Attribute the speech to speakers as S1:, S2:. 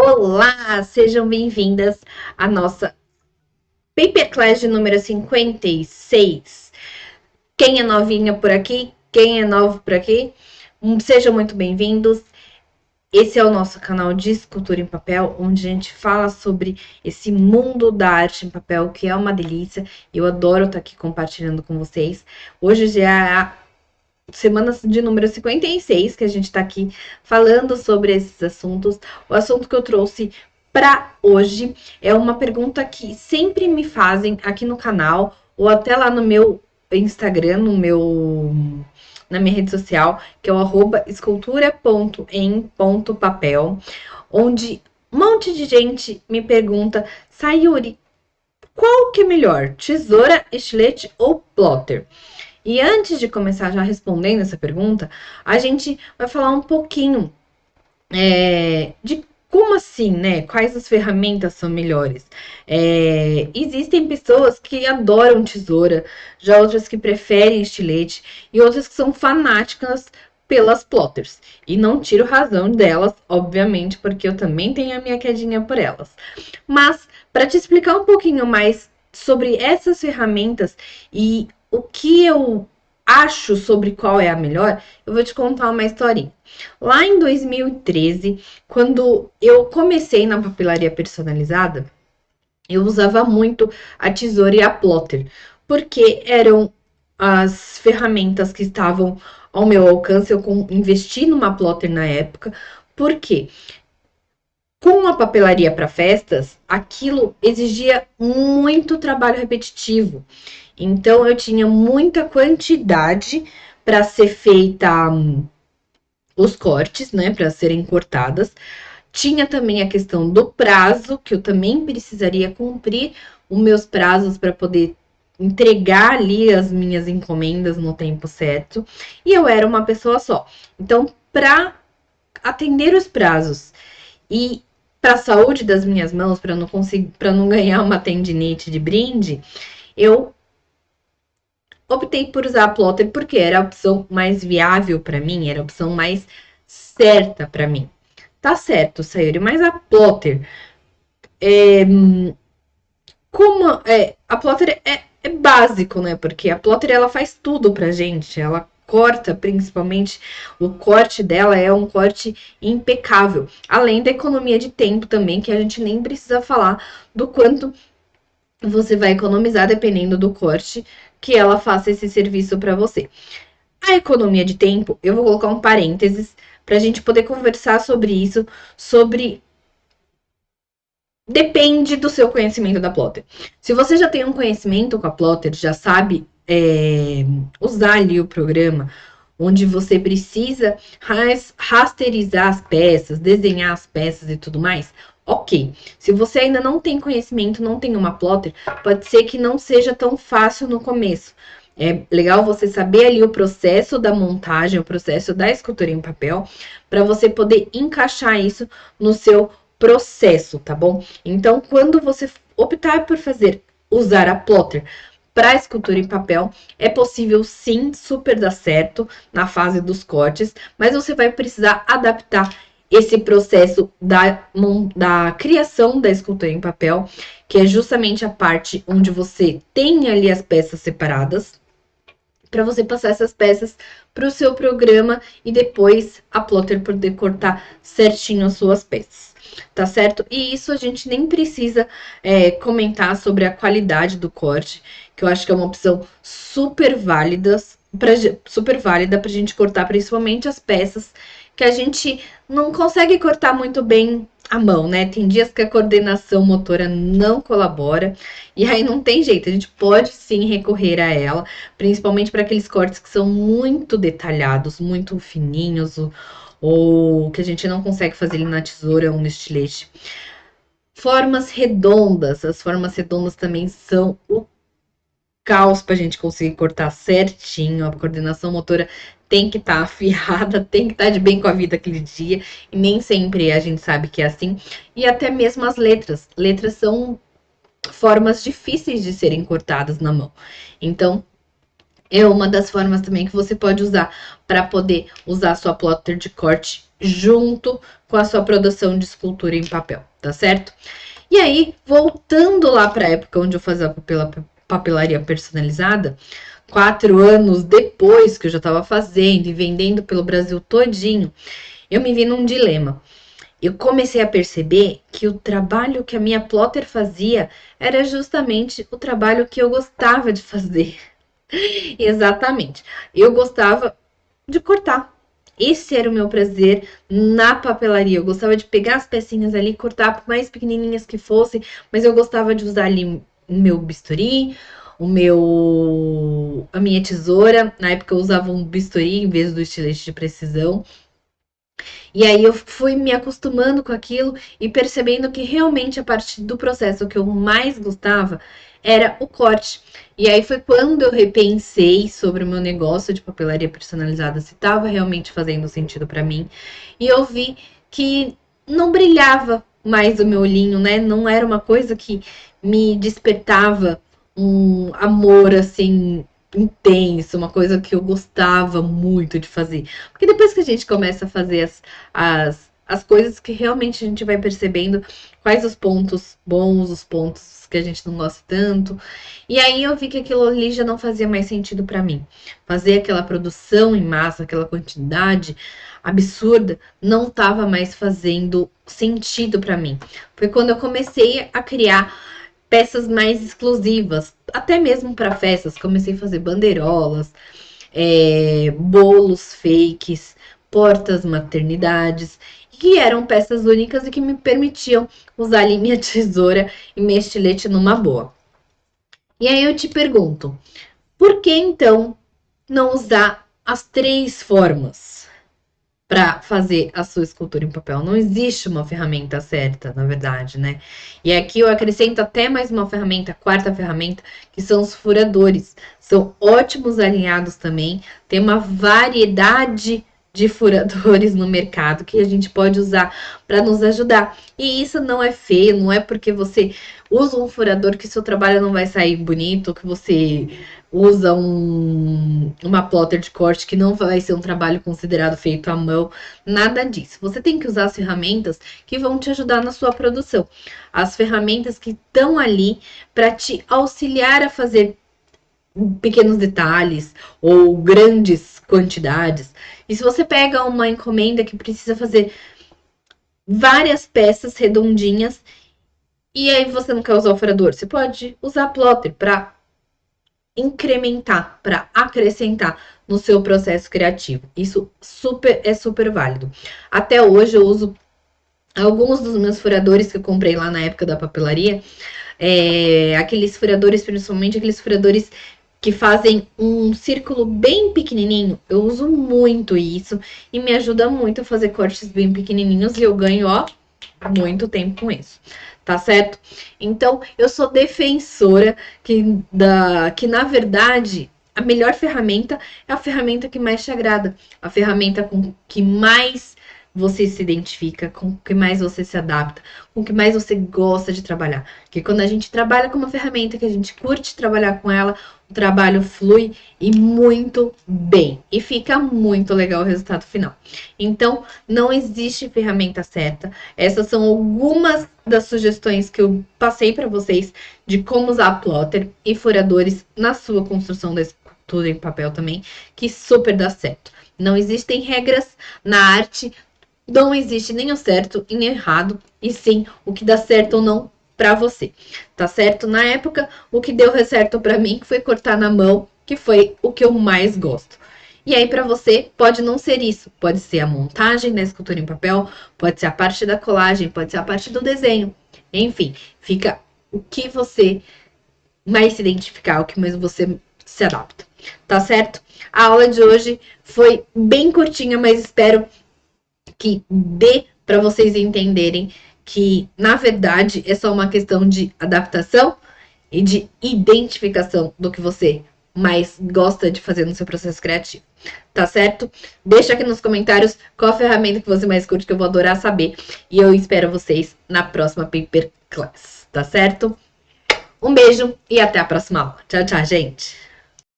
S1: Olá, sejam bem-vindas à nossa Paper Class de número 56. Quem é novinha por aqui, quem é novo por aqui, sejam muito bem-vindos. Esse é o nosso canal de escultura em papel, onde a gente fala sobre esse mundo da arte em papel, que é uma delícia. Eu adoro estar aqui compartilhando com vocês. Hoje já é a semana de número 56 que a gente está aqui falando sobre esses assuntos. O assunto que eu trouxe para hoje é uma pergunta que sempre me fazem aqui no canal ou até lá no meu Instagram, na minha rede social, que é o @escultura.em.papel, onde um monte de gente me pergunta: Sayuri, qual que é melhor, tesoura, estilete ou plotter? E antes de começar já respondendo essa pergunta, a gente vai falar um pouquinho de como assim, né? Quais as ferramentas são melhores? Existem pessoas que adoram tesoura, já outras que preferem estilete e outras que são fanáticas pelas plotters. E não tiro razão delas, obviamente, porque eu também tenho a minha quedinha por elas. Mas, para te explicar um pouquinho mais sobre essas ferramentas e o que eu acho sobre qual é a melhor, eu vou te contar uma historinha. Lá em 2013, quando eu comecei na papelaria personalizada, eu usava muito a tesoura e a plotter, porque eram as ferramentas que estavam ao meu alcance. Eu investi numa plotter na época, porque com a papelaria para festas, aquilo exigia muito trabalho repetitivo. Então, eu tinha muita quantidade para ser feita os cortes, né, para serem cortadas. Tinha também a questão do prazo, que eu também precisaria cumprir os meus prazos para poder entregar ali as minhas encomendas no tempo certo. E eu era uma pessoa só. Então, para atender os prazos e para a saúde das minhas mãos, para não ganhar uma tendinite de brinde, eu optei por usar a plotter porque era a opção mais viável para mim, era a opção mais certa para mim. Tá certo, Sayuri, mas a plotter, a plotter é básico, né? Porque a plotter ela faz tudo pra gente, ela corta, principalmente, o corte dela é um corte impecável. Além da economia de tempo também, que a gente nem precisa falar do quanto você vai economizar dependendo do corte que ela faça esse serviço para você. A economia de tempo, eu vou colocar um parênteses para a gente poder conversar sobre isso, depende do seu conhecimento da plotter. Se você já tem um conhecimento com a plotter, já sabe usar ali o programa, onde você precisa rasterizar as peças, desenhar as peças e tudo mais, ok. Se você ainda não tem conhecimento, não tem uma plotter, pode ser que não seja tão fácil no começo. É legal você saber ali o processo da montagem, o processo da escultura em papel, para você poder encaixar isso no seu processo, tá bom? Então, quando você optar por usar a plotter para escultura em papel, é possível sim, super dar certo na fase dos cortes, mas você vai precisar adaptar esse processo da criação da escultura em papel, que é justamente a parte onde você tem ali as peças separadas, para você passar essas peças para o seu programa e depois a plotter poder cortar certinho as suas peças. Tá certo? E isso a gente nem precisa comentar sobre a qualidade do corte, que eu acho que é uma opção super válida pra gente cortar, principalmente as peças que a gente não consegue cortar muito bem a mão, né? Tem dias que a coordenação motora não colabora e aí não tem jeito, a gente pode sim recorrer a ela, principalmente para aqueles cortes que são muito detalhados, muito fininhos, ou que a gente não consegue fazer ele na tesoura ou no estilete. Formas redondas, as formas redondas também são o caos para a gente conseguir cortar certinho. A coordenação motora tem que estar afiada, tem que estar de bem com a vida aquele dia, e nem sempre a gente sabe que é assim. E até mesmo as letras. Letras são formas difíceis de serem cortadas na mão. Então, é uma das formas também que você pode usar para poder usar a sua plotter de corte junto com a sua produção de escultura em papel, tá certo? E aí, voltando lá para a época onde eu fazia papelaria personalizada, 4 anos depois que eu já estava fazendo e vendendo pelo Brasil todinho, eu me vi num dilema. Eu comecei a perceber que o trabalho que a minha plotter fazia era justamente o trabalho que eu gostava de fazer. Exatamente. Eu gostava de cortar. Esse era o meu prazer na papelaria. Eu gostava de pegar as pecinhas ali, cortar por mais pequenininhas que fossem, mas eu gostava de usar ali o meu bisturi, a minha tesoura. Na época eu usava um bisturi em vez do estilete de precisão. E aí eu fui me acostumando com aquilo e percebendo que realmente a parte do processo que eu mais gostava era o corte. E aí foi quando eu repensei sobre o meu negócio de papelaria personalizada, se estava realmente fazendo sentido para mim. E eu vi que não brilhava mais o meu olhinho, né? Não era uma coisa que me despertava um amor assim intenso, uma coisa que eu gostava muito de fazer. Porque depois que a gente começa a fazer as coisas que realmente a gente vai percebendo quais os pontos bons, os pontos que a gente não gosta tanto. E aí eu vi que aquilo ali já não fazia mais sentido para mim. Fazer aquela produção em massa, aquela quantidade absurda, não estava mais fazendo sentido para mim. Foi quando eu comecei a criar peças mais exclusivas, até mesmo para festas. Comecei a fazer bandeirolas, bolos fakes, portas maternidades, que eram peças únicas e que me permitiam usar ali minha tesoura e meu estilete numa boa. E aí eu te pergunto, por que então não usar as 3 formas para fazer a sua escultura em papel? Não existe uma ferramenta certa, na verdade, né? E aqui eu acrescento até mais uma ferramenta, a 4ª ferramenta, que são os furadores. São ótimos alinhados também, tem uma variedade de furadores no mercado que a gente pode usar para nos ajudar. E isso não é feio, não é porque você usa um furador que seu trabalho não vai sair bonito, que você usa uma plotter de corte que não vai ser um trabalho considerado feito à mão, nada disso. Você tem que usar as ferramentas que vão te ajudar na sua produção, as ferramentas que estão ali para te auxiliar a fazer pequenos detalhes ou grandes quantidades. E se você pega uma encomenda que precisa fazer várias peças redondinhas e aí você não quer usar o furador, você pode usar plotter para incrementar, para acrescentar no seu processo criativo. Isso é super válido. Até hoje eu uso alguns dos meus furadores que eu comprei lá na época da papelaria, aqueles furadores, principalmente aqueles furadores que fazem um círculo bem pequenininho. Eu uso muito isso e me ajuda muito a fazer cortes bem pequenininhos e eu ganho, ó, muito tempo com isso. Tá certo? Então, eu sou defensora que na verdade, a melhor ferramenta é a ferramenta que mais te agrada, a ferramenta com que mais você se identifica, com o que mais você se adapta, com o que mais você gosta de trabalhar. Porque quando a gente trabalha com uma ferramenta que a gente curte trabalhar com ela, o trabalho flui e muito bem. E fica muito legal o resultado final. Então, não existe ferramenta certa. Essas são algumas das sugestões que eu passei para vocês de como usar plotter e furadores na sua construção da escultura em papel também, que super dá certo. Não existem regras na arte, não existe nem o certo e nem o errado, e sim o que dá certo ou não para você, tá certo? Na época, o que deu certo para mim foi cortar na mão, que foi o que eu mais gosto. E aí, para você, pode não ser isso. Pode ser a montagem da escultura em papel, pode ser a parte da colagem, pode ser a parte do desenho. Enfim, fica o que você mais se identificar, o que mais você se adapta. Tá certo? A aula de hoje foi bem curtinha, mas espero que dê para vocês entenderem que, na verdade, é só uma questão de adaptação e de identificação do que você mais gosta de fazer no seu processo criativo, tá certo? Deixa aqui nos comentários qual a ferramenta que você mais curte, que eu vou adorar saber. E eu espero vocês na próxima Paper Class, tá certo? Um beijo e até a próxima aula. Tchau, tchau, gente!